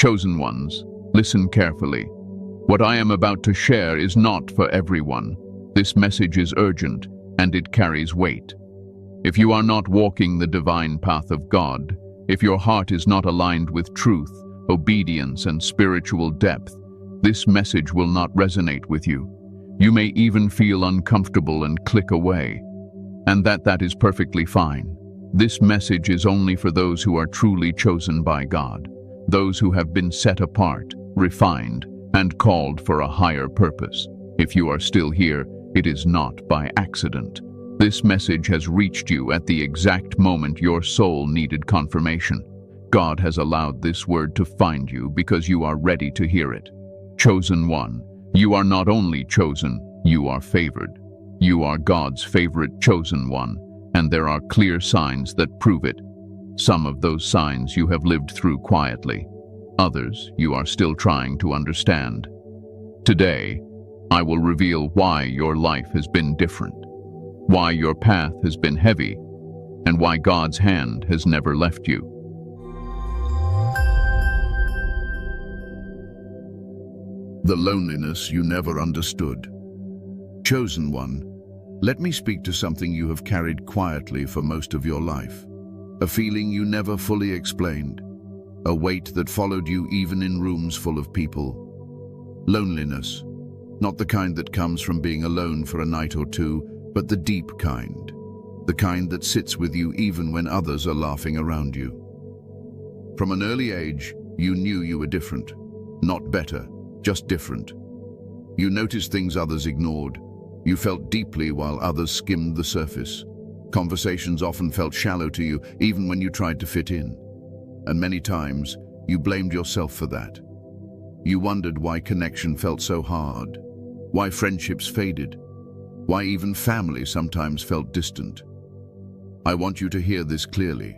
Chosen ones, listen carefully. What I am about to share is not for everyone. This message is urgent, and it carries weight. If you are not walking the divine path of God, if your heart is not aligned with truth, obedience, and spiritual depth, this message will not resonate with you. You may even feel uncomfortable and click away. And that is perfectly fine. This message is only for those who are truly chosen by God, those who have been set apart, refined, and called for a higher purpose. If you are still here, it is not by accident. This message has reached you at the exact moment your soul needed confirmation. God has allowed this word to find you because you are ready to hear it. Chosen one, you are not only chosen, you are favored. You are God's favorite chosen one, and there are clear signs that prove it. Some of those signs you have lived through quietly. Others you are still trying to understand. Today, I will reveal why your life has been different, why your path has been heavy, and why God's hand has never left you. The loneliness you never understood. Chosen one, let me speak to something you have carried quietly for most of your life. A feeling you never fully explained. A weight that followed you even in rooms full of people. Loneliness, not the kind that comes from being alone for a night or two, but the deep kind. The kind that sits with you even when others are laughing around you. From an early age, you knew you were different. Not better, just different. You noticed things others ignored. You felt deeply while others skimmed the surface. Conversations often felt shallow to you, even when you tried to fit in. And many times, you blamed yourself for that. You wondered why connection felt so hard, why friendships faded, why even family sometimes felt distant. I want you to hear this clearly.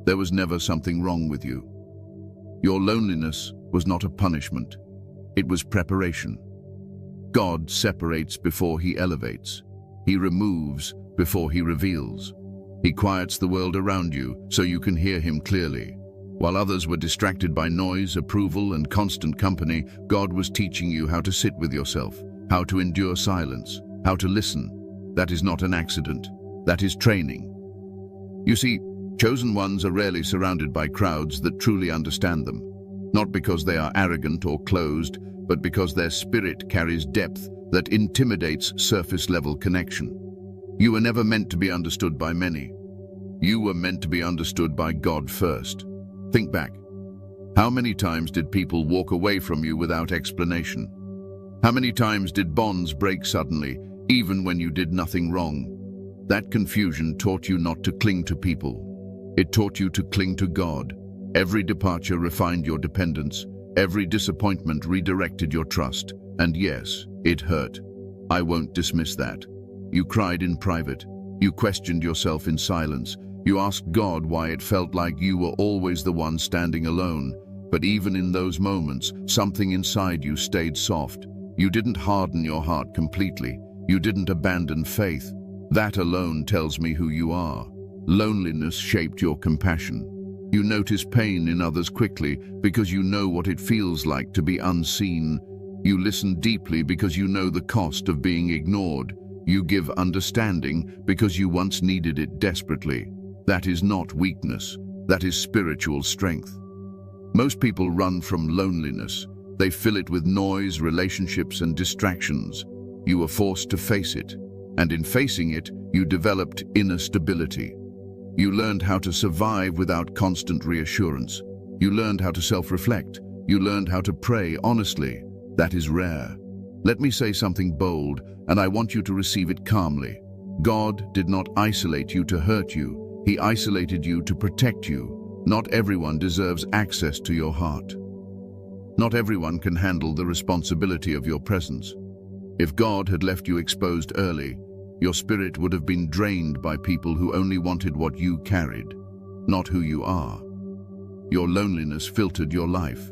There was never something wrong with you. Your loneliness was not a punishment. It was preparation. God separates before he elevates. He removes before he reveals. He quiets the world around you so you can hear him clearly. While others were distracted by noise, approval, and constant company, God was teaching you how to sit with yourself, how to endure silence, how to listen. That is not an accident. That is training. You see, chosen ones are rarely surrounded by crowds that truly understand them. Not because they are arrogant or closed, but because their spirit carries depth that intimidates surface-level connection. You were never meant to be understood by many. You were meant to be understood by God first. Think back. How many times did people walk away from you without explanation? How many times did bonds break suddenly, even when you did nothing wrong? That confusion taught you not to cling to people. It taught you to cling to God. Every departure refined your dependence. Every disappointment redirected your trust. And yes, it hurt. I won't dismiss that. You cried in private. You questioned yourself in silence. You asked God why it felt like you were always the one standing alone. But even in those moments, something inside you stayed soft. You didn't harden your heart completely. You didn't abandon faith. That alone tells me who you are. Loneliness shaped your compassion. You notice pain in others quickly because you know what it feels like to be unseen. You listen deeply because you know the cost of being ignored. You give understanding because you once needed it desperately. That is not weakness. That is spiritual strength. Most people run from loneliness. They fill it with noise, relationships, and distractions. You were forced to face it. And in facing it, you developed inner stability. You learned how to survive without constant reassurance. You learned how to self-reflect. You learned how to pray honestly. That is rare. Let me say something bold, and I want you to receive it calmly. God did not isolate you to hurt you. He isolated you to protect you. Not everyone deserves access to your heart. Not everyone can handle the responsibility of your presence. If God had left you exposed early, your spirit would have been drained by people who only wanted what you carried, not who you are. Your loneliness filtered your life.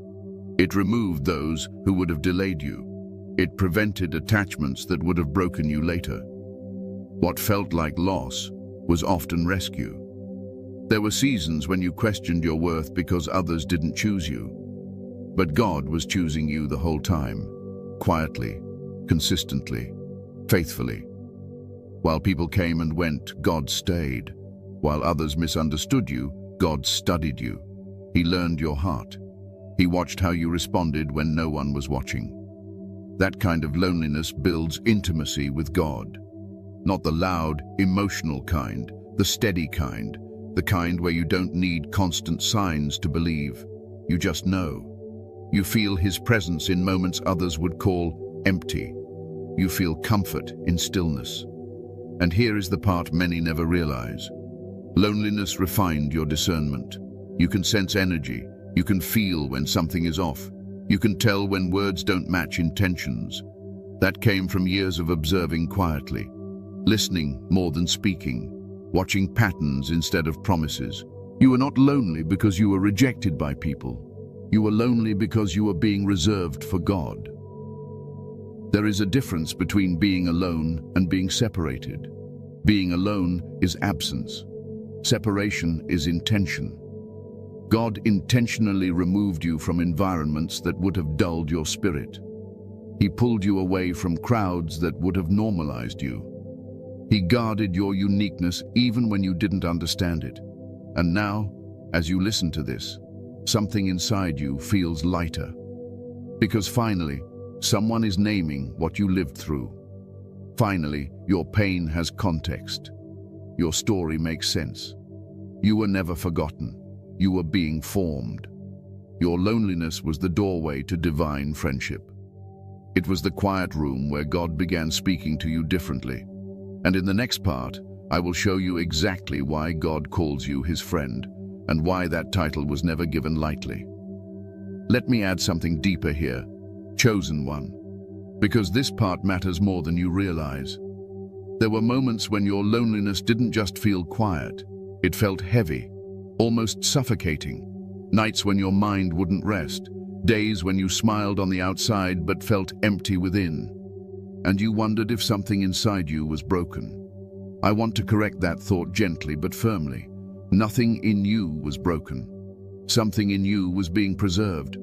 It removed those who would have delayed you. It prevented attachments that would have broken you later. What felt like loss was often rescue. There were seasons when you questioned your worth because others didn't choose you. But God was choosing you the whole time, quietly, consistently, faithfully. While people came and went, God stayed. While others misunderstood you, God studied you. He learned your heart. He watched how you responded when no one was watching. That kind of loneliness builds intimacy with God. Not the loud, emotional kind, the steady kind, the kind where you don't need constant signs to believe. You just know. You feel His presence in moments others would call empty. You feel comfort in stillness. And here is the part many never realize. Loneliness refined your discernment. You can sense energy. You can feel when something is off. You can tell when words don't match intentions. That came from years of observing quietly, listening more than speaking, watching patterns instead of promises. You were not lonely because you were rejected by people. You were lonely because you were being reserved for God. There is a difference between being alone and being separated. Being alone is absence. Separation is intention. God intentionally removed you from environments that would have dulled your spirit. He pulled you away from crowds that would have normalized you. He guarded your uniqueness even when you didn't understand it. And now, as you listen to this, something inside you feels lighter. Because finally, someone is naming what you lived through. Finally, your pain has context. Your story makes sense. You were never forgotten. You were being formed. Your loneliness was the doorway to divine friendship. It was the quiet room where God began speaking to you differently. And in the next part, I will show you exactly why God calls you His friend and why that title was never given lightly. Let me add something deeper here, chosen one, because this part matters more than you realize. There were moments when your loneliness didn't just feel quiet, it felt heavy, almost suffocating. Nights when your mind wouldn't rest, days when you smiled on the outside but felt empty within. And you wondered if something inside you was broken. I want to correct that thought gently but firmly. Nothing in you was broken. Something in you was being preserved.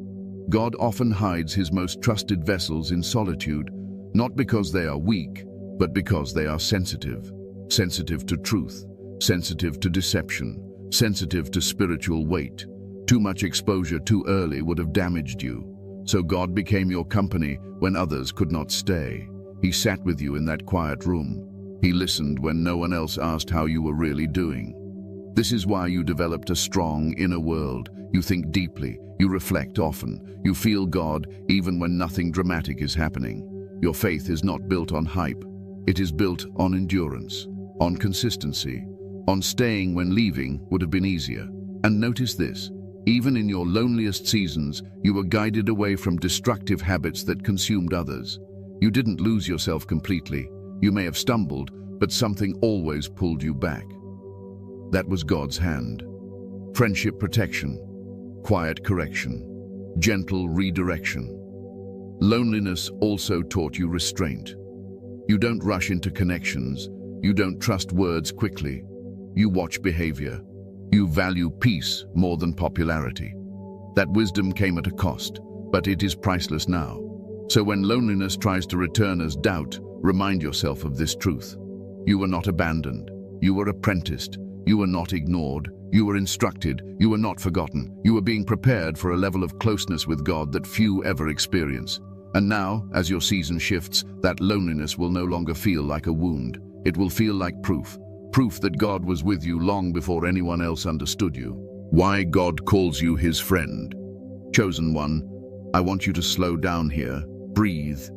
God often hides His most trusted vessels in solitude, not because they are weak, but because they are sensitive. Sensitive to truth, sensitive to deception, sensitive to spiritual weight. Too much exposure too early would have damaged you. So God became your company when others could not stay. He sat with you in that quiet room. He listened when no one else asked how you were really doing. This is why you developed a strong inner world. You think deeply, you reflect often, you feel God even when nothing dramatic is happening. Your faith is not built on hype. It is built on endurance, on consistency, on staying when leaving would have been easier. And notice this, even in your loneliest seasons, you were guided away from destructive habits that consumed others. You didn't lose yourself completely. You may have stumbled, but something always pulled you back. That was God's hand. Friendship protection, quiet correction, gentle redirection. Loneliness also taught you restraint. You don't rush into connections. You don't trust words quickly. You watch behavior. You value peace more than popularity. That wisdom came at a cost, but it is priceless now. So when loneliness tries to return as doubt, remind yourself of this truth. You were not abandoned. You were apprenticed. You were not ignored. You were instructed. You were not forgotten. You were being prepared for a level of closeness with God that few ever experience. And now, as your season shifts, that loneliness will no longer feel like a wound. It will feel like proof. Proof that God was with you long before anyone else understood you. Why God calls you His friend. Chosen one, I want you to slow down here. Breathe.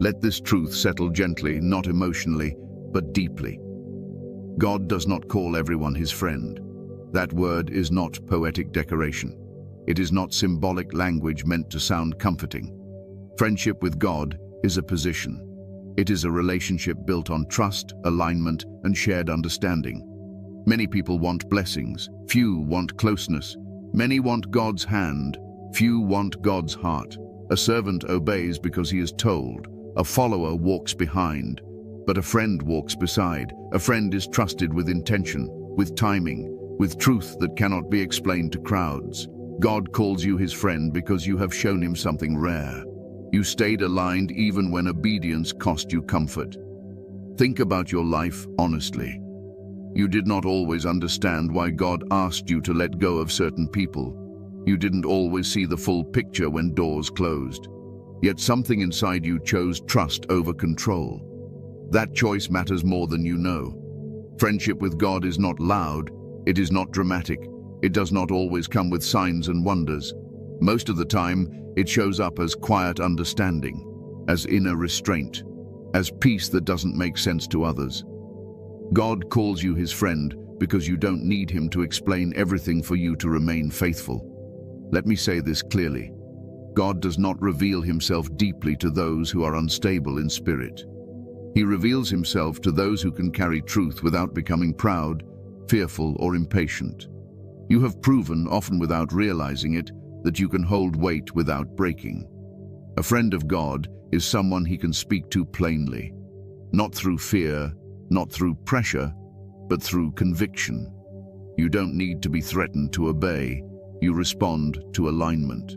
Let this truth settle gently, not emotionally, but deeply. God does not call everyone His friend. That word is not poetic decoration. It is not symbolic language meant to sound comforting. Friendship with God is a position. It is a relationship built on trust, alignment, and shared understanding. Many people want blessings. Few want closeness. Many want God's hand. Few want God's heart. A servant obeys because he is told. A follower walks behind. But a friend walks beside. A friend is trusted with intention, with timing, with truth that cannot be explained to crowds. God calls you his friend because you have shown him something rare. You stayed aligned even when obedience cost you comfort. Think about your life honestly. You did not always understand why God asked you to let go of certain people. You didn't always see the full picture when doors closed. Yet something inside you chose trust over control. That choice matters more than you know. Friendship with God is not loud, it is not dramatic, it does not always come with signs and wonders. Most of the time, it shows up as quiet understanding, as inner restraint, as peace that doesn't make sense to others. God calls you his friend because you don't need him to explain everything for you to remain faithful. Let me say this clearly. God does not reveal himself deeply to those who are unstable in spirit. He reveals himself to those who can carry truth without becoming proud, fearful, or impatient. You have proven, often without realizing it, that you can hold weight without breaking. A friend of God is someone he can speak to plainly, not through fear, not through pressure, but through conviction. You don't need to be threatened to obey, you respond to alignment.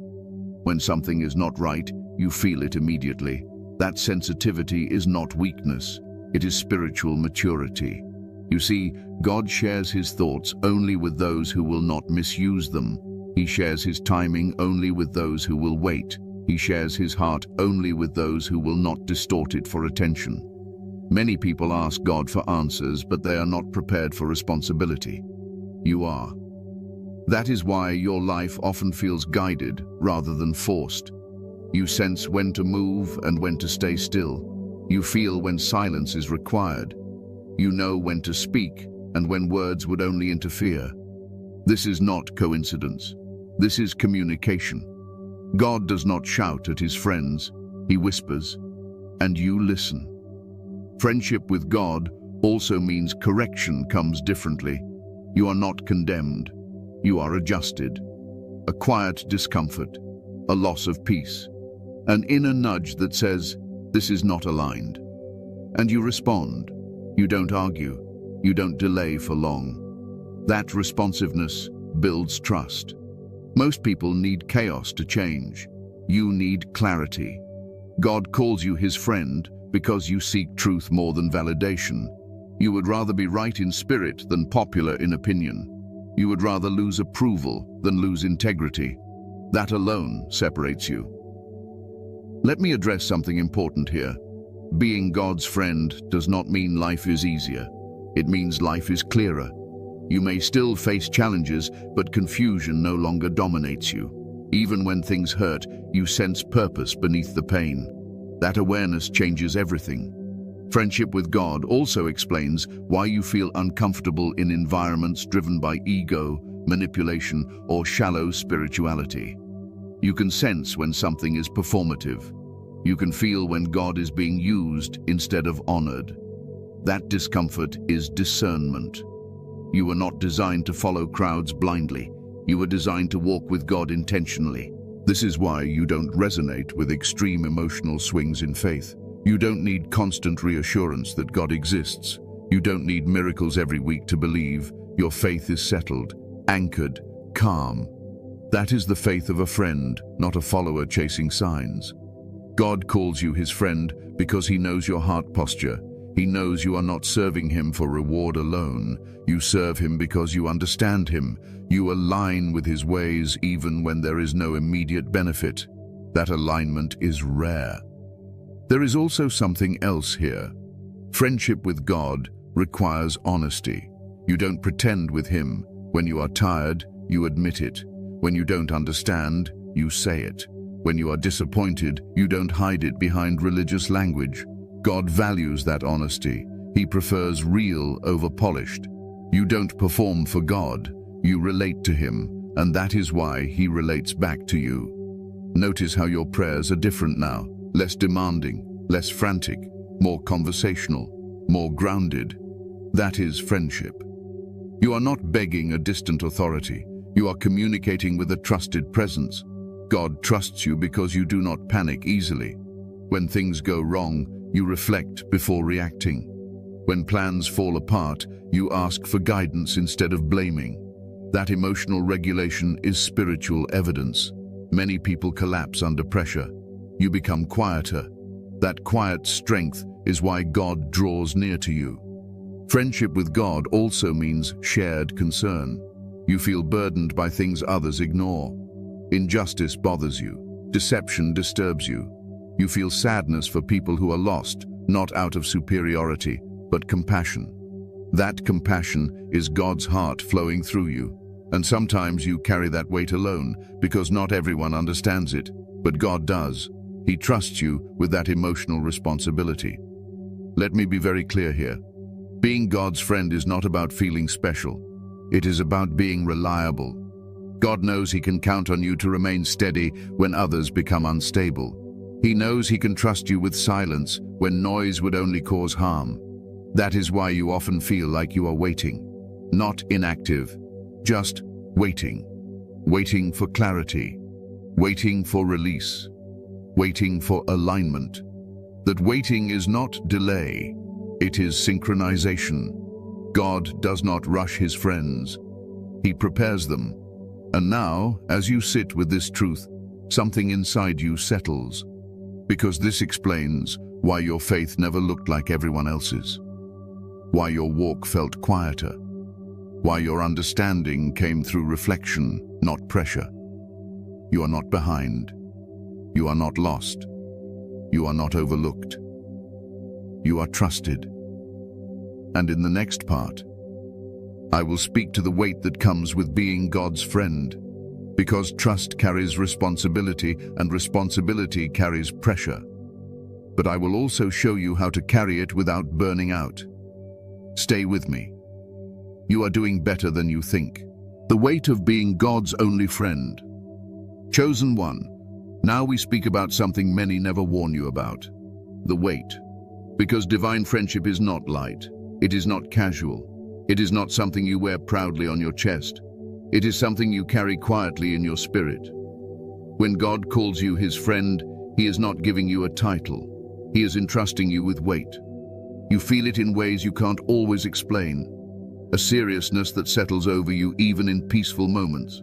When something is not right, you feel it immediately. That sensitivity is not weakness, it is spiritual maturity. You see, God shares his thoughts only with those who will not misuse them. He shares his timing only with those who will wait. He shares his heart only with those who will not distort it for attention. Many people ask God for answers, but they are not prepared for responsibility. You are. That is why your life often feels guided rather than forced. You sense when to move and when to stay still. You feel when silence is required. You know when to speak and when words would only interfere. This is not coincidence. This is communication. God does not shout at his friends. He whispers, and you listen. Friendship with God also means correction comes differently. You are not condemned. You are adjusted. A quiet discomfort, a loss of peace, an inner nudge that says, this is not aligned. And you respond. You don't argue. You don't delay for long. That responsiveness builds trust. Most people need chaos to change. You need clarity. God calls you his friend because you seek truth more than validation. You would rather be right in spirit than popular in opinion. You would rather lose approval than lose integrity. That alone separates you. Let me address something important here. Being God's friend does not mean life is easier. It means life is clearer. You may still face challenges, but confusion no longer dominates you. Even when things hurt, you sense purpose beneath the pain. That awareness changes everything. Friendship with God also explains why you feel uncomfortable in environments driven by ego, manipulation, or shallow spirituality. You can sense when something is performative. You can feel when God is being used instead of honored. That discomfort is discernment. You were not designed to follow crowds blindly. You were designed to walk with God intentionally. This is why you don't resonate with extreme emotional swings in faith. You don't need constant reassurance that God exists. You don't need miracles every week to believe. Your faith is settled, anchored, calm. That is the faith of a friend, not a follower chasing signs. God calls you his friend because he knows your heart posture. He knows you are not serving him for reward alone. You serve him because you understand him. You align with his ways even when there is no immediate benefit. That alignment is rare. There is also something else here. Friendship with God requires honesty. You don't pretend with him. When you are tired, you admit it. When you don't understand, you say it. When you are disappointed, you don't hide it behind religious language. God values that honesty. He prefers real over polished. You don't perform for God. You relate to him, and that is why he relates back to you. Notice how your prayers are different now. Less demanding, less frantic, more conversational, more grounded. That is friendship. You are not begging a distant authority. You are communicating with a trusted presence. God trusts you because you do not panic easily. When things go wrong, you reflect before reacting. When plans fall apart, you ask for guidance instead of blaming. That emotional regulation is spiritual evidence. Many people collapse under pressure. You become quieter. That quiet strength is why God draws near to you. Friendship with God also means shared concern. You feel burdened by things others ignore. Injustice bothers you. Deception disturbs you. You feel sadness for people who are lost, not out of superiority, but compassion. That compassion is God's heart flowing through you. And sometimes you carry that weight alone, because not everyone understands it, but God does. He trusts you with that emotional responsibility. Let me be very clear here. Being God's friend is not about feeling special. It is about being reliable. God knows He can count on you to remain steady when others become unstable. He knows He can trust you with silence when noise would only cause harm. That is why you often feel like you are waiting. Not inactive, just waiting. Waiting for clarity. Waiting for release. Waiting for alignment. That waiting is not delay, it is synchronization. God does not rush His friends. He prepares them. And now, as you sit with this truth, something inside you settles. Because this explains why your faith never looked like everyone else's. Why your walk felt quieter. Why your understanding came through reflection, not pressure. You are not behind. You are not lost. You are not overlooked. You are trusted. And in the next part, I will speak to the weight that comes with being God's friend, because trust carries responsibility and responsibility carries pressure. But I will also show you how to carry it without burning out. Stay with me. You are doing better than you think. The weight of being God's only friend. Chosen one. Now we speak about something many never warn you about. The weight. Because divine friendship is not light. It is not casual. It is not something you wear proudly on your chest. It is something you carry quietly in your spirit. When God calls you His friend, He is not giving you a title. He is entrusting you with weight. You feel it in ways you can't always explain. A seriousness that settles over you even in peaceful moments.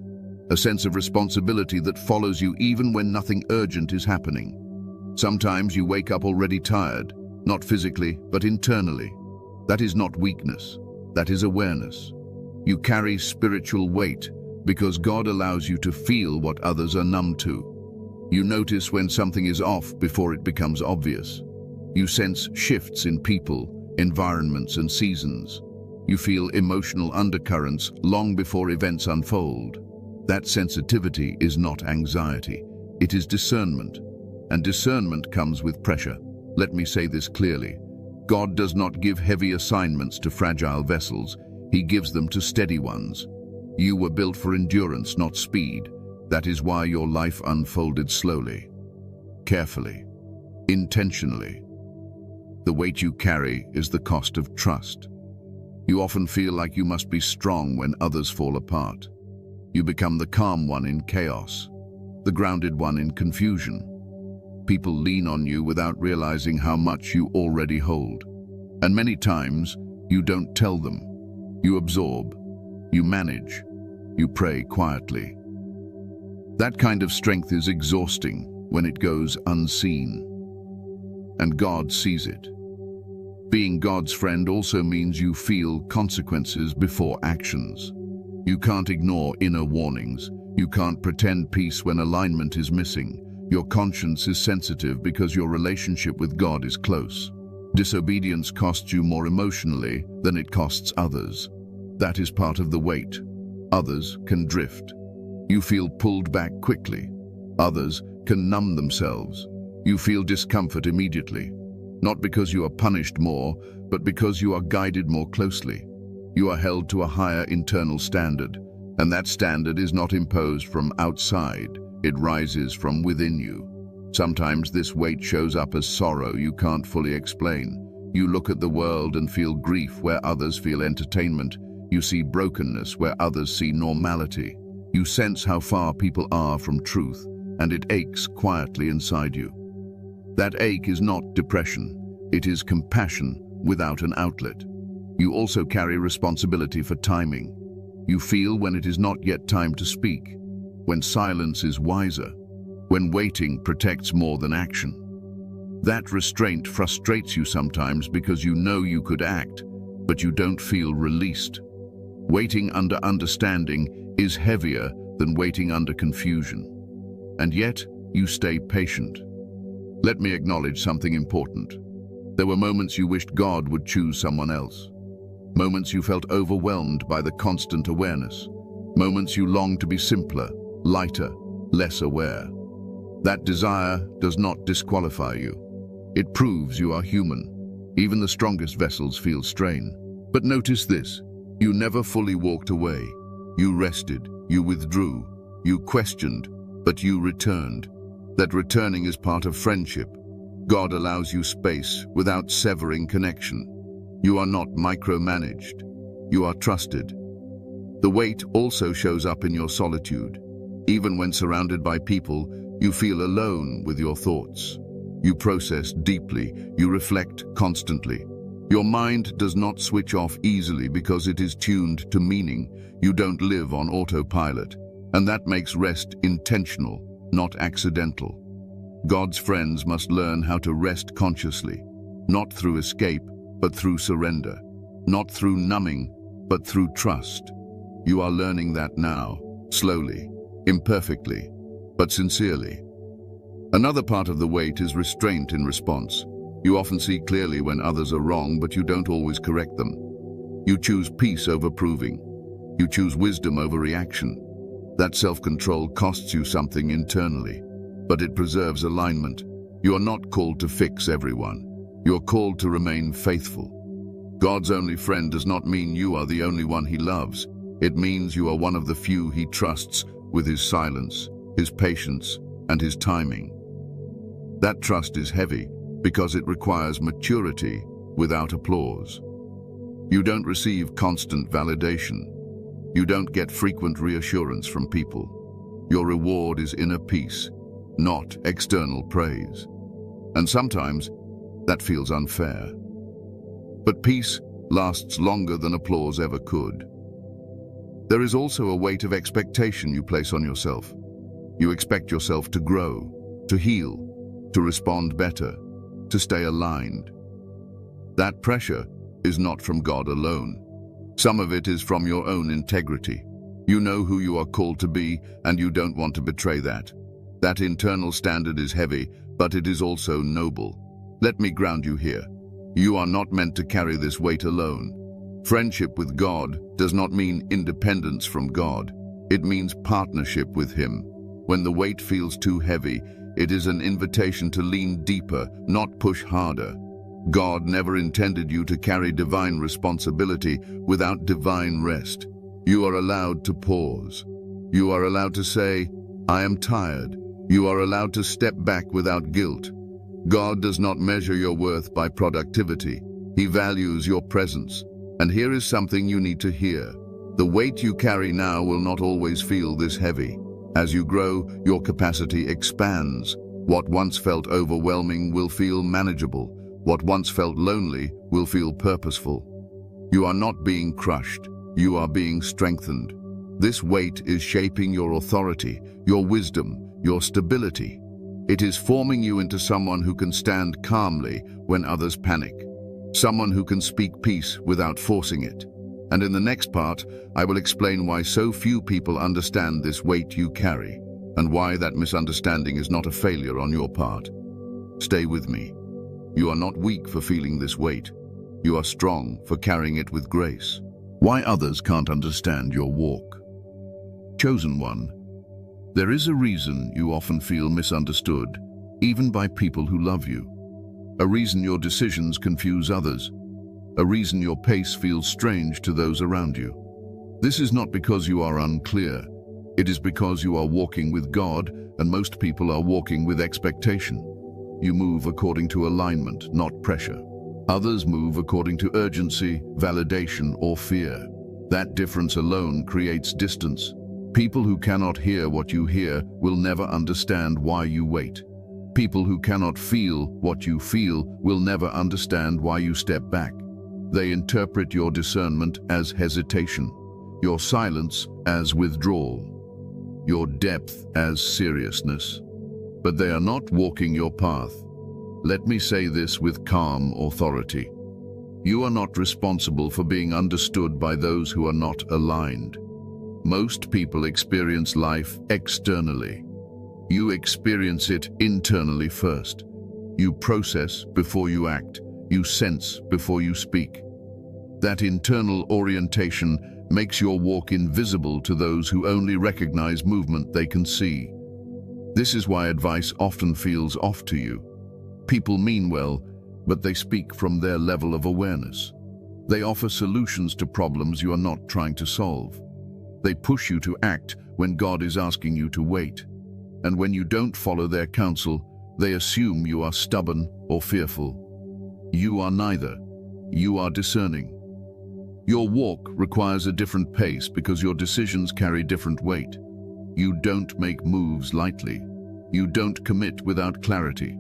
A sense of responsibility that follows you even when nothing urgent is happening. Sometimes you wake up already tired, not physically, but internally. That is not weakness. That is awareness. You carry spiritual weight because God allows you to feel what others are numb to. You notice when something is off before it becomes obvious. You sense shifts in people, environments, and seasons. You feel emotional undercurrents long before events unfold. That sensitivity is not anxiety. It is discernment. And discernment comes with pressure. Let me say this clearly. God does not give heavy assignments to fragile vessels. He gives them to steady ones. You were built for endurance, not speed. That is why your life unfolded slowly, carefully, intentionally. The weight you carry is the cost of trust. You often feel like you must be strong when others fall apart. You become the calm one in chaos, the grounded one in confusion. People lean on you without realizing how much you already hold. And many times, you don't tell them. You absorb, you manage, you pray quietly. That kind of strength is exhausting when it goes unseen. And God sees it. Being God's friend also means you feel consequences before actions. You can't ignore inner warnings. You can't pretend peace when alignment is missing. Your conscience is sensitive because your relationship with God is close. Disobedience costs you more emotionally than it costs others. That is part of the weight. Others can drift. You feel pulled back quickly. Others can numb themselves. You feel discomfort immediately. Not because you are punished more, but because you are guided more closely. You are held to a higher internal standard, and that standard is not imposed from outside. It rises from within you. Sometimes this weight shows up as sorrow you can't fully explain. You look at the world and feel grief where others feel entertainment. You see brokenness where others see normality. You sense how far people are from truth, and it aches quietly inside you. That ache is not depression. It is compassion without an outlet. You also carry responsibility for timing. You feel when it is not yet time to speak, when silence is wiser, when waiting protects more than action. That restraint frustrates you sometimes because you know you could act, but you don't feel released. Waiting under understanding is heavier than waiting under confusion. And yet, you stay patient. Let me acknowledge something important. There were moments you wished God would choose someone else. Moments you felt overwhelmed by the constant awareness. Moments you longed to be simpler, lighter, less aware. That desire does not disqualify you. It proves you are human. Even the strongest vessels feel strain. But notice this, you never fully walked away. You rested, you withdrew, you questioned, but you returned. That returning is part of friendship. God allows you space without severing connection. You are not micromanaged. You are trusted. The weight also shows up in your solitude. Even when surrounded by people, you feel alone with your thoughts. You process deeply. You reflect constantly. Your mind does not switch off easily because it is tuned to meaning. You don't live on autopilot. And that makes rest intentional, not accidental. God's friends must learn how to rest consciously, not through escape, but through surrender, not through numbing, but through trust. You are learning that now, slowly, imperfectly, but sincerely. Another part of the weight is restraint in response. You often see clearly when others are wrong, but you don't always correct them. You choose peace over proving. You choose wisdom over reaction. That self-control costs you something internally, but it preserves alignment. You are not called to fix everyone. You are called to remain faithful. God's only friend does not mean you are the only one he loves. It means you are one of the few he trusts with his silence, his patience, and his timing. That trust is heavy because it requires maturity without applause. You don't receive constant validation. You don't get frequent reassurance from people. Your reward is inner peace, not external praise. And sometimes, that feels unfair. But peace lasts longer than applause ever could. There is also a weight of expectation you place on yourself. You expect yourself to grow, to heal, to respond better, to stay aligned. That pressure is not from God alone. Some of it is from your own integrity. You know who you are called to be, and you don't want to betray that. That internal standard is heavy, but it is also noble. Let me ground you here. You are not meant to carry this weight alone. Friendship with God does not mean independence from God. It means partnership with Him. When the weight feels too heavy, it is an invitation to lean deeper, not push harder. God never intended you to carry divine responsibility without divine rest. You are allowed to pause. You are allowed to say, "I am tired." You are allowed to step back without guilt. God does not measure your worth by productivity. He values your presence. And here is something you need to hear. The weight you carry now will not always feel this heavy. As you grow, your capacity expands. What once felt overwhelming will feel manageable. What once felt lonely will feel purposeful. You are not being crushed. You are being strengthened. This weight is shaping your authority, your wisdom, your stability. It is forming you into someone who can stand calmly when others panic. Someone who can speak peace without forcing it. And in the next part, I will explain why so few people understand this weight you carry, and why that misunderstanding is not a failure on your part. Stay with me. You are not weak for feeling this weight. You are strong for carrying it with grace. Why others can't understand your walk. Chosen one, there is a reason you often feel misunderstood, even by people who love you. A reason your decisions confuse others. A reason your pace feels strange to those around you. This is not because you are unclear. It is because you are walking with God, and most people are walking with expectation. You move according to alignment, not pressure. Others move according to urgency, validation, or fear. That difference alone creates distance. People who cannot hear what you hear will never understand why you wait. People who cannot feel what you feel will never understand why you step back. They interpret your discernment as hesitation. your silence as withdrawal, your depth as seriousness. But they are not walking your path. Let me say this with calm authority. You are not responsible for being understood by those who are not aligned. Most people experience life externally. You experience it internally first. You process before you act. You sense before you speak. That internal orientation makes your walk invisible to those who only recognize movement they can see. This is why advice often feels off to you. People mean well, but they speak from their level of awareness. They offer solutions to problems you are not trying to solve. They push you to act when God is asking you to wait. And when you don't follow their counsel, they assume you are stubborn or fearful. You are neither. You are discerning. Your walk requires a different pace because your decisions carry different weight. You don't make moves lightly. You don't commit without clarity.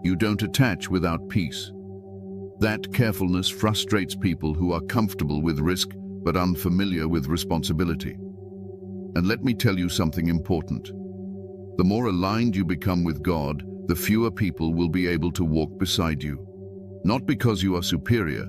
You don't attach without peace. That carefulness frustrates people who are comfortable with risk but unfamiliar with responsibility. And let me tell you something important. The more aligned you become with God, the fewer people will be able to walk beside you. Not because you are superior,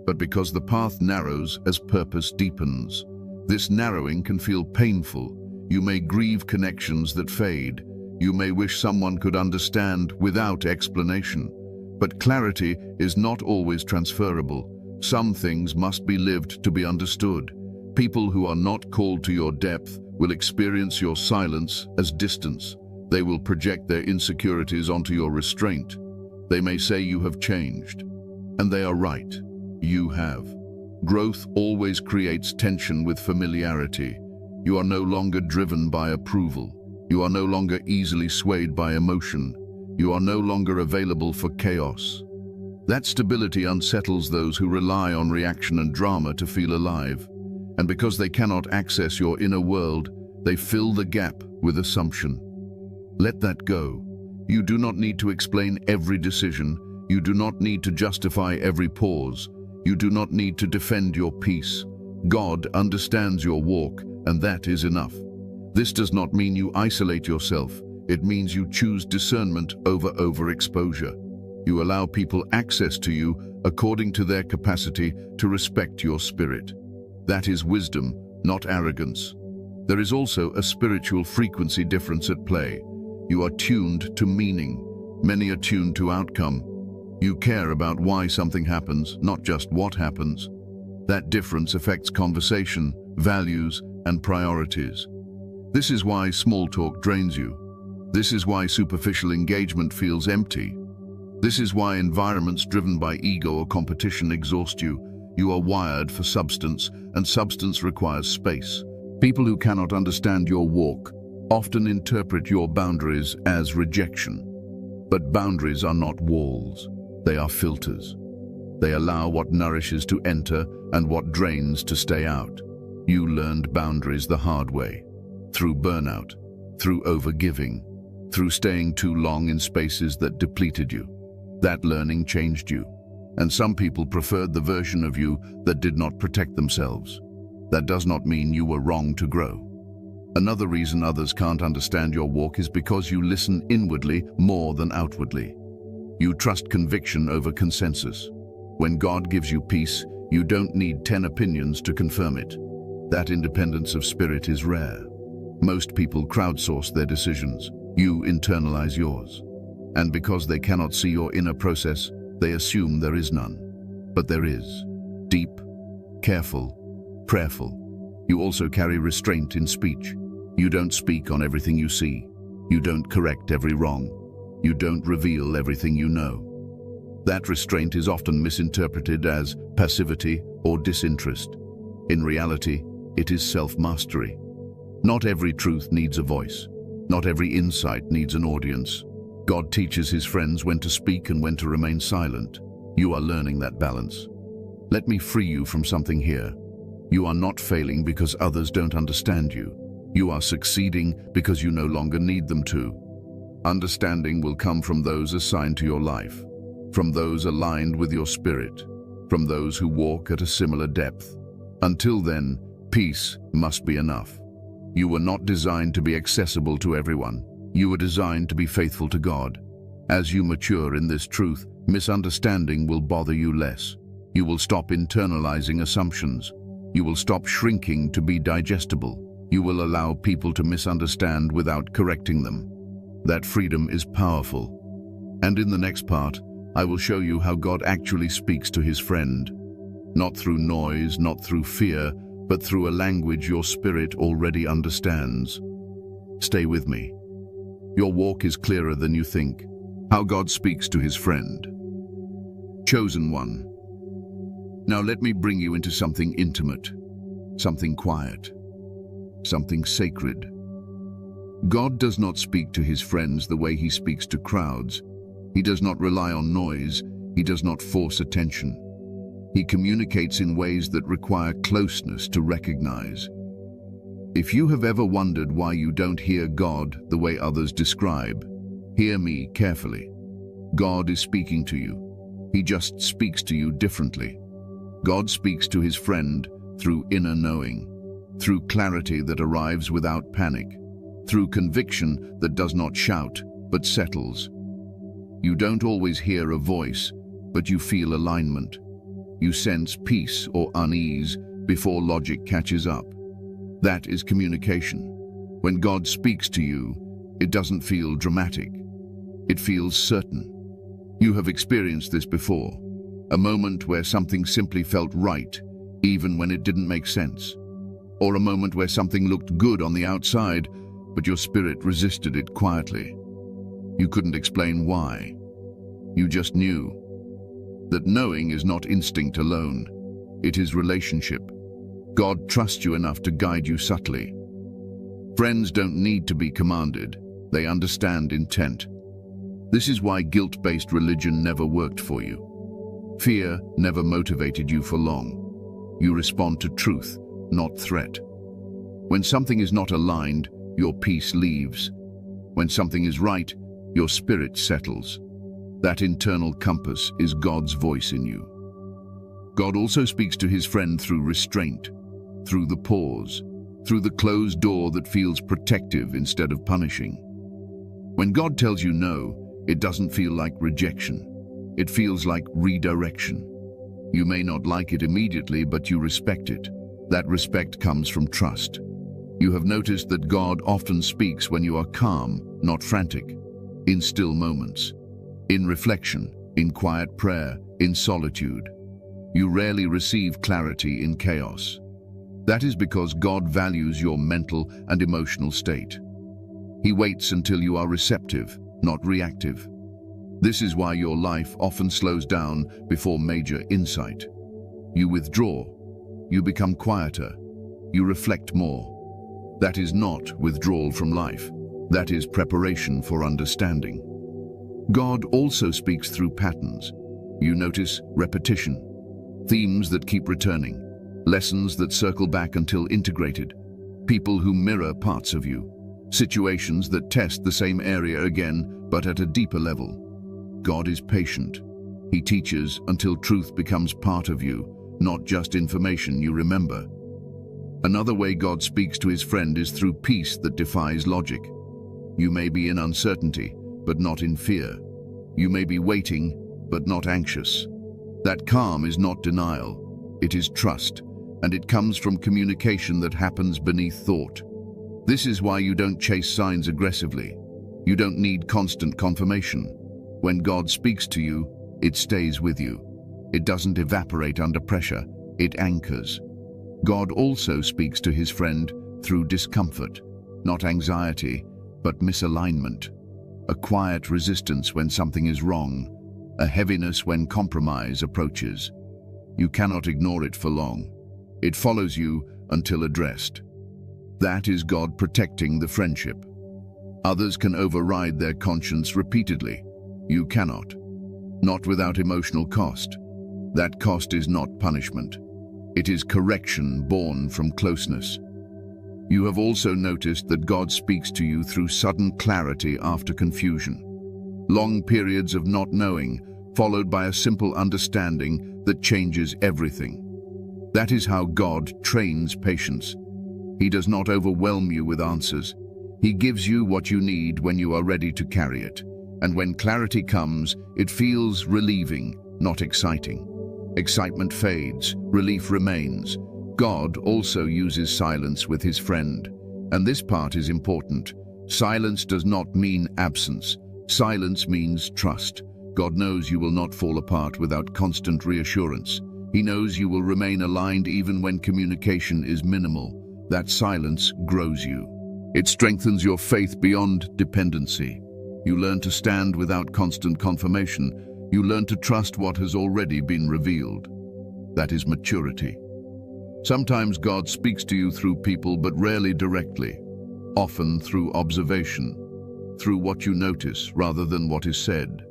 but because the path narrows as purpose deepens. This narrowing can feel painful. You may grieve connections that fade. You may wish someone could understand without explanation. But clarity is not always transferable. Some things must be lived to be understood. People who are not called to your depth will experience your silence as distance. They will project their insecurities onto your restraint. They may say you have changed. And they are right. You have. Growth always creates tension with familiarity. You are no longer driven by approval. You are no longer easily swayed by emotion. You are no longer available for chaos. That stability unsettles those who rely on reaction and drama to feel alive. And because they cannot access your inner world, they fill the gap with assumption. Let that go. You do not need to explain every decision. You do not need to justify every pause. You do not need to defend your peace. God understands your walk, and that is enough. This does not mean you isolate yourself. It means you choose discernment over overexposure. You allow people access to you according to their capacity to respect your spirit. That is wisdom, not arrogance. There is also a spiritual frequency difference at play. You are tuned to meaning. Many are tuned to outcome. You care about why something happens, not just what happens. That difference affects conversation, values, and priorities. This is why small talk drains you. This is why superficial engagement feels empty. This is why environments driven by ego or competition exhaust you. You are wired for substance, and substance requires space. People who cannot understand your walk often interpret your boundaries as rejection. But boundaries are not walls. They are filters. They allow what nourishes to enter and what drains to stay out. You learned boundaries the hard way. Through burnout, through overgiving, through staying too long in spaces that depleted you. That learning changed you. And some people preferred the version of you that did not protect themselves. That does not mean you were wrong to grow. Another reason others can't understand your walk is because you listen inwardly more than outwardly. You trust conviction over consensus. When God gives you peace, you don't need 10 opinions to confirm it. That independence of spirit is rare. Most people crowdsource their decisions. You internalize yours. And because they cannot see your inner process, they assume there is none. But there is. Deep, careful, prayerful. You also carry restraint in speech. You don't speak on everything you see. You don't correct every wrong. You don't reveal everything you know. That restraint is often misinterpreted as passivity or disinterest. In reality, it is self-mastery. Not every truth needs a voice. Not every insight needs an audience. God teaches his friends when to speak and when to remain silent. You are learning that balance. Let me free you from something here. You are not failing because others don't understand you. You are succeeding because you no longer need them to. Understanding will come from those assigned to your life, from those aligned with your spirit, from those who walk at a similar depth. Until then, Peace must be enough. You were not designed to be accessible to everyone. You were designed to be faithful to God. As you mature in this truth, misunderstanding will bother you less. You will stop internalizing assumptions. You will stop shrinking to be digestible. You will allow people to misunderstand without correcting them. That freedom is powerful. And in the next part, I will show you how God actually speaks to his friend. Not through noise, not through fear, but through a language your spirit already understands. Stay with me. Your walk is clearer than you think. How God speaks to his friend. Chosen one. Now let me bring you into something intimate, something quiet, something sacred. God does not speak to his friends the way he speaks to crowds. He does not rely on noise. He does not force attention. He communicates in ways that require closeness to recognize. If you have ever wondered why you don't hear God the way others describe, hear me carefully. God is speaking to you. He just speaks to you differently. God speaks to his friend through inner knowing, through clarity that arrives without panic, through conviction that does not shout but settles. You don't always hear a voice, but you feel alignment. You sense peace or unease before logic catches up. That is communication. When God speaks to you, it doesn't feel dramatic. It feels certain. You have experienced this before. A moment where something simply felt right, even when it didn't make sense. Or a moment where something looked good on the outside, but your spirit resisted it quietly. You couldn't explain why. You just knew. That knowing is not instinct alone. It is relationship. God trusts you enough to guide you subtly. Friends don't need to be commanded. They understand intent. This is why guilt-based religion never worked for you. Fear never motivated you for long. You respond to truth, not threat. When something is not aligned, your peace leaves. When something is right, your spirit settles. That internal compass is God's voice in you. God also speaks to his friend through restraint, through the pause, through the closed door that feels protective instead of punishing. When God tells you no, it doesn't feel like rejection. It feels like redirection. You may not like it immediately, but you respect it. That respect comes from trust. You have noticed that God often speaks when you are calm, not frantic, in still moments, in reflection, in quiet prayer, in solitude. You rarely receive clarity in chaos. That is because God values your mental and emotional state. He waits until you are receptive, not reactive. This is why your life often slows down before major insight. You withdraw. You become quieter. You reflect more. That is not withdrawal from life. That is preparation for understanding. God also speaks through patterns. You notice repetition, themes that keep returning, lessons that circle back until integrated, people who mirror parts of you, situations that test the same area again, but at a deeper level. God is patient. He teaches until truth becomes part of you, not just information you remember. Another way God speaks to his friend is through peace that defies logic. You may be in uncertainty, but not in fear. You may be waiting, but not anxious. That calm is not denial. It is trust, and it comes from communication that happens beneath thought. This is why you don't chase signs aggressively. You don't need constant confirmation. When God speaks to you, it stays with you. It doesn't evaporate under pressure. It anchors. God also speaks to his friend through discomfort, not anxiety, but misalignment. A quiet resistance when something is wrong, a heaviness when compromise approaches. You cannot ignore it for long. It follows you until addressed. That is God protecting the friendship. Others can override their conscience repeatedly. You cannot. Not without emotional cost. That cost is not punishment. It is correction born from closeness. You have also noticed that God speaks to you through sudden clarity after confusion. Long periods of not knowing, followed by a simple understanding that changes everything. That is how God trains patience. He does not overwhelm you with answers. He gives you what you need when you are ready to carry it. And when clarity comes, it feels relieving, not exciting. Excitement fades, relief remains. God also uses silence with his friend. And this part is important. Silence does not mean absence. Silence means trust. God knows you will not fall apart without constant reassurance. He knows you will remain aligned even when communication is minimal. That silence grows you. It strengthens your faith beyond dependency. You learn to stand without constant confirmation. You learn to trust what has already been revealed. That is maturity. Sometimes God speaks to you through people, but rarely directly. Often through observation, through what you notice rather than what is said.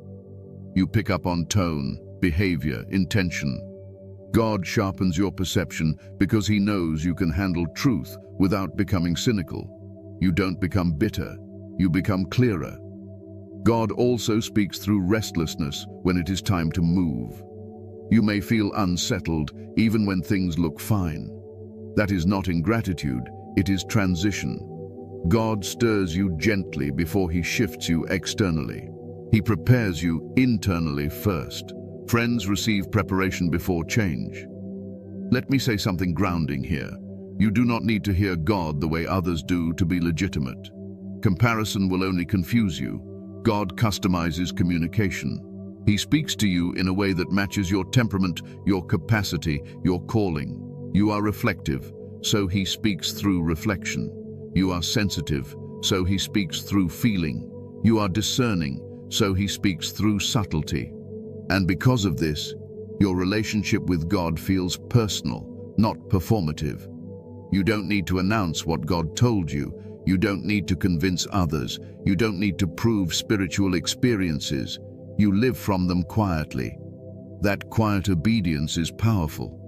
You pick up on tone, behavior, intention. God sharpens your perception because he knows you can handle truth without becoming cynical. You don't become bitter, you become clearer. God also speaks through restlessness when it is time to move. You may feel unsettled even when things look fine. That is not ingratitude, it is transition. God stirs you gently before he shifts you externally. He prepares you internally first. Friends receive preparation before change. Let me say something grounding here. You do not need to hear God the way others do to be legitimate. Comparison will only confuse you. God customizes communication. He speaks to you in a way that matches your temperament, your capacity, your calling. You are reflective, so he speaks through reflection. You are sensitive, so he speaks through feeling. You are discerning, so he speaks through subtlety. And because of this, your relationship with God feels personal, not performative. You don't need to announce what God told you. You don't need to convince others. You don't need to prove spiritual experiences. You live from them quietly. That quiet obedience is powerful.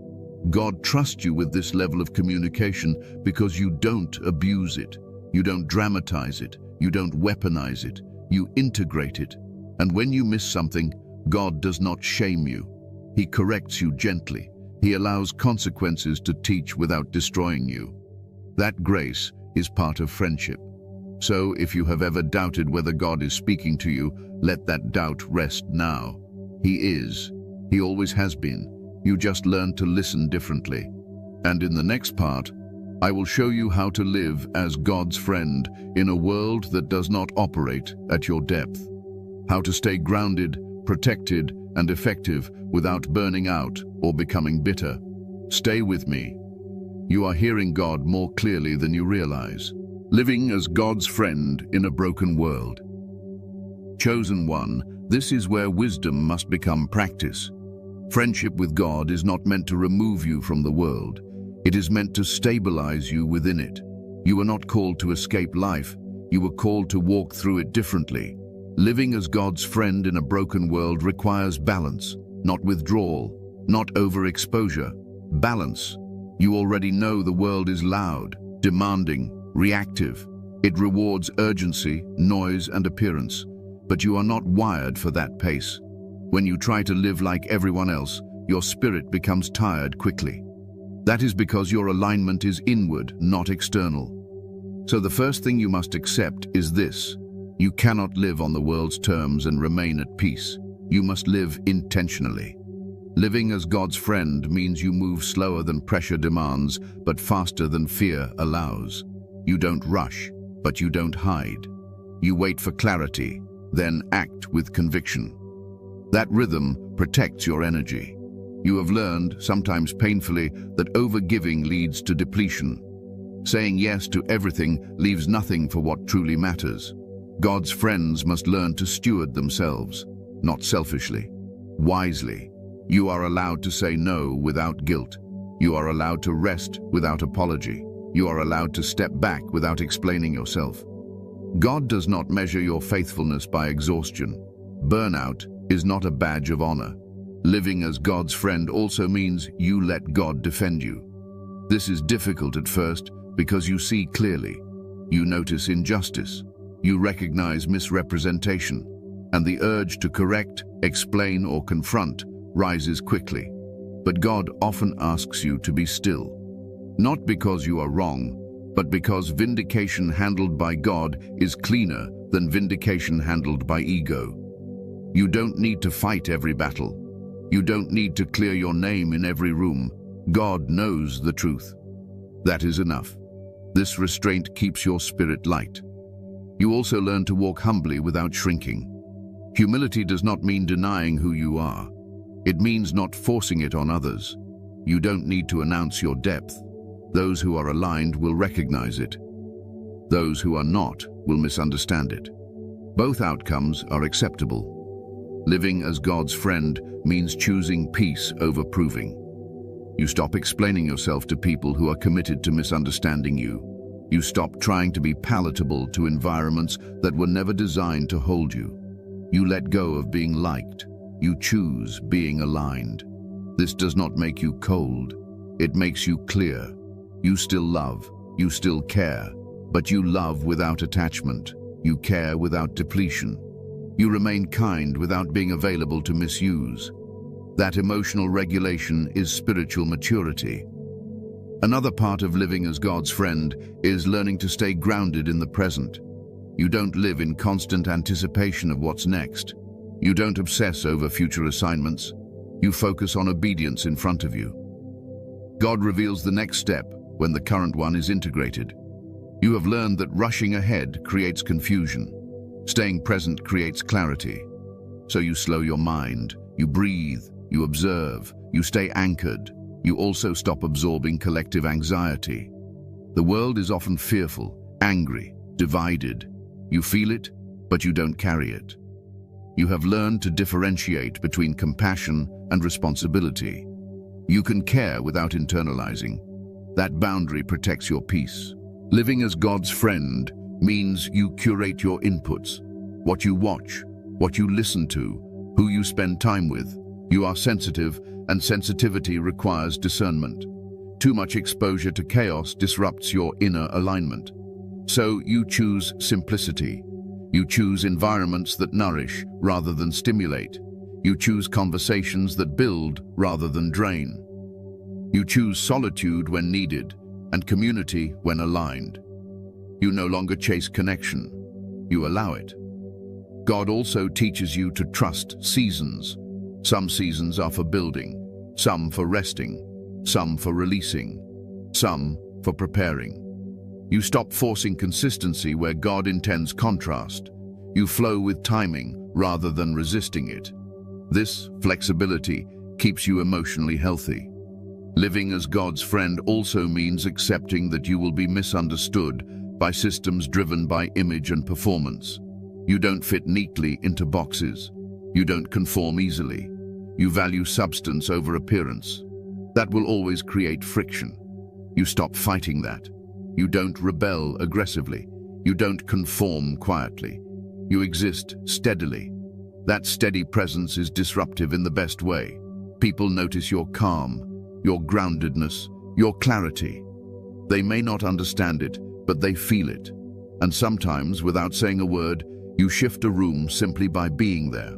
God trusts you with this level of communication because you don't abuse it. You don't dramatize it. You don't weaponize it. You integrate it. And when you miss something, God does not shame you. He corrects you gently. He allows consequences to teach without destroying you. That grace is part of friendship. So if you have ever doubted whether God is speaking to you, let that doubt rest now. He is. He always has been. You just learn to listen differently. And in the next part, I will show you how to live as God's friend in a world that does not operate at your depth. How to stay grounded, protected, and effective without burning out or becoming bitter. Stay with me. You are hearing God more clearly than you realize. Living as God's friend in a broken world. Chosen one, this is where wisdom must become practice. Friendship with God is not meant to remove you from the world. It is meant to stabilize you within it. You were not called to escape life. You were called to walk through it differently. Living as God's friend in a broken world requires balance, not withdrawal, not overexposure. Balance. You already know the world is loud, demanding, reactive. It rewards urgency, noise, and appearance. But you are not wired for that pace. When you try to live like everyone else, your spirit becomes tired quickly. That is because your alignment is inward, not external. So the first thing you must accept is this. You cannot live on the world's terms and remain at peace. You must live intentionally. Living as God's friend means you move slower than pressure demands, but faster than fear allows. You don't rush, but you don't hide. You wait for clarity, then act with conviction. That rhythm protects your energy. You have learned, sometimes painfully, that overgiving leads to depletion. Saying yes to everything leaves nothing for what truly matters. God's friends must learn to steward themselves, not selfishly, wisely. You are allowed to say no without guilt. You are allowed to rest without apology. You are allowed to step back without explaining yourself. God does not measure your faithfulness by exhaustion. Burnout is not a badge of honor. Living as God's friend also means you let God defend you. This is difficult at first because you see clearly. You notice injustice. You recognize misrepresentation. And the urge to correct, explain, or confront rises quickly. But God often asks you to be still. Not because you are wrong, but because vindication handled by God is cleaner than vindication handled by ego. You don't need to fight every battle. You don't need to clear your name in every room. God knows the truth. That is enough. This restraint keeps your spirit light. You also learn to walk humbly without shrinking. Humility does not mean denying who you are. It means not forcing it on others. You don't need to announce your depth. Those who are aligned will recognize it. Those who are not will misunderstand it. Both outcomes are acceptable. Living as God's friend means choosing peace over proving. You stop explaining yourself to people who are committed to misunderstanding you. You stop trying to be palatable to environments that were never designed to hold you. You let go of being liked. You choose being aligned. This does not make you cold. It makes you clear. You still love. You still care. But you love without attachment. You care without depletion. You remain kind without being available to misuse. That emotional regulation is spiritual maturity. Another part of living as God's friend is learning to stay grounded in the present. You don't live in constant anticipation of what's next. You don't obsess over future assignments. You focus on obedience in front of you. God reveals the next step when the current one is integrated. You have learned that rushing ahead creates confusion. Staying present creates clarity. So you slow your mind, you breathe, you observe, you stay anchored. You also stop absorbing collective anxiety. The world is often fearful, angry, divided. You feel it, but you don't carry it. You have learned to differentiate between compassion and responsibility. You can care without internalizing. That boundary protects your peace. Living as God's friend means you curate your inputs, what you watch, what you listen to, who you spend time with. You are sensitive, and sensitivity requires discernment. Too much exposure to chaos disrupts your inner alignment. So you choose simplicity. You choose environments that nourish rather than stimulate. You choose conversations that build rather than drain. You choose solitude when needed and community when aligned. You no longer chase connection. You allow it. God also teaches you to trust seasons. Some seasons are for building, some for resting, some for releasing, some for preparing. You stop forcing consistency where God intends contrast. You flow with timing rather than resisting it. This flexibility keeps you emotionally healthy. Living as God's friend also means accepting that you will be misunderstood by systems driven by image and performance. You don't fit neatly into boxes. You don't conform easily. You value substance over appearance. That will always create friction. You stop fighting that. You don't rebel aggressively. You don't conform quietly. You exist steadily. That steady presence is disruptive in the best way. People notice your calm, your groundedness, your clarity. They may not understand it, but they feel it. And sometimes, without saying a word, you shift a room simply by being there.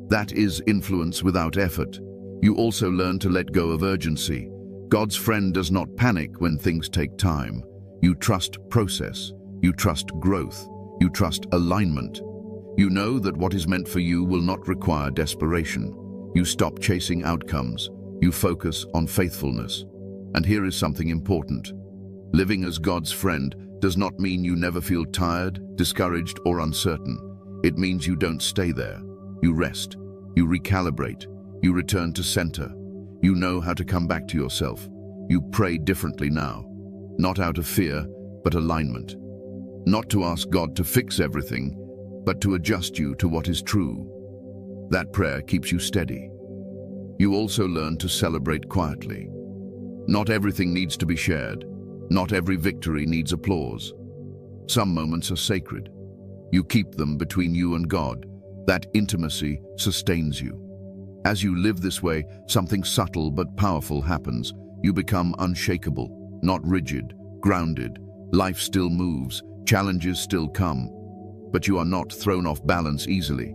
That is influence without effort. You also learn to let go of urgency. God's friend does not panic when things take time. You trust process. You trust growth. You trust alignment. You know that what is meant for you will not require desperation. You stop chasing outcomes. You focus on faithfulness. And here is something important. Living as God's friend does not mean you never feel tired, discouraged, or uncertain. It means you don't stay there. You rest. You recalibrate. You return to center. You know how to come back to yourself. You pray differently now. Not out of fear, but alignment. Not to ask God to fix everything, but to adjust you to what is true. That prayer keeps you steady. You also learn to celebrate quietly. Not everything needs to be shared. Not every victory needs applause. Some moments are sacred. You keep them between you and God. That intimacy sustains you. As you live this way, something subtle but powerful happens. You become unshakable, not rigid, grounded. Life still moves, challenges still come, but you are not thrown off balance easily.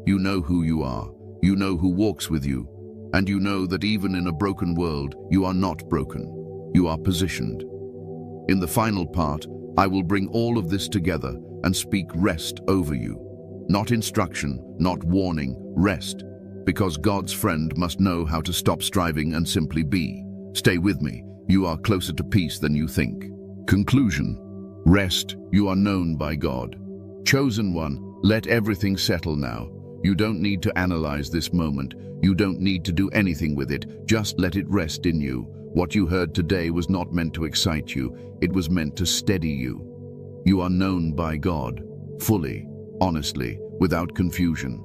You know who you are. You know who walks with you. And you know that even in a broken world, you are not broken. You are positioned. In the final part, I will bring all of this together and speak rest over you. Not instruction, not warning, rest. Because God's friend must know how to stop striving and simply be. Stay with me. You are closer to peace than you think. Conclusion. Rest. You are known by God. Chosen one, let everything settle now. You don't need to analyze this moment. You don't need to do anything with it. Just let it rest in you. What you heard today was not meant to excite you. It was meant to steady you. You are known by God, fully, honestly, without confusion.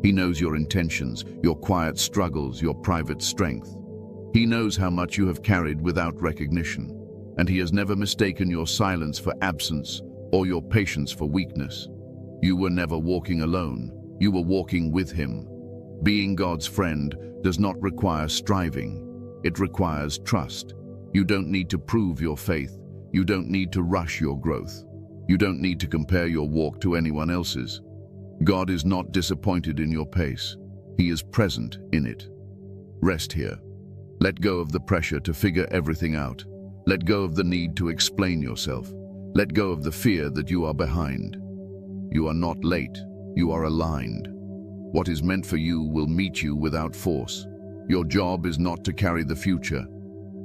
He knows your intentions, your quiet struggles, your private strength. He knows how much you have carried without recognition, and he has never mistaken your silence for absence or your patience for weakness. You were never walking alone. You were walking with him. Being God's friend does not require striving. It requires trust. You don't need to prove your faith. You don't need to rush your growth. You don't need to compare your walk to anyone else's. God is not disappointed in your pace. He is present in it. Rest here. Let go of the pressure to figure everything out. Let go of the need to explain yourself. Let go of the fear that you are behind. You are not late. You are aligned. What is meant for you will meet you without force. Your job is not to carry the future.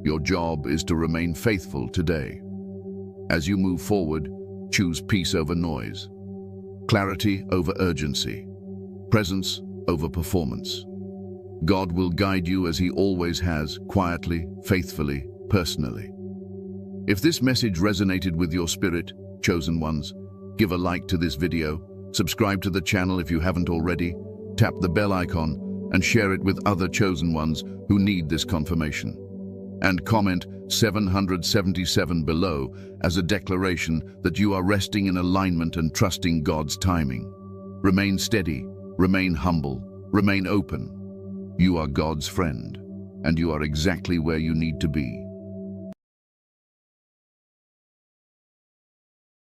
Your job is to remain faithful today. As you move forward, choose peace over noise, clarity over urgency, presence over performance. God will guide you as he always has, quietly, faithfully, personally. If this message resonated with your spirit, chosen ones, give a like to this video, subscribe to the channel if you haven't already, tap the bell icon, and share it with other chosen ones who need this confirmation. And comment 777 below as a declaration that you are resting in alignment and trusting God's timing. Remain steady, remain humble, remain open. You are God's friend, and you are exactly where you need to be.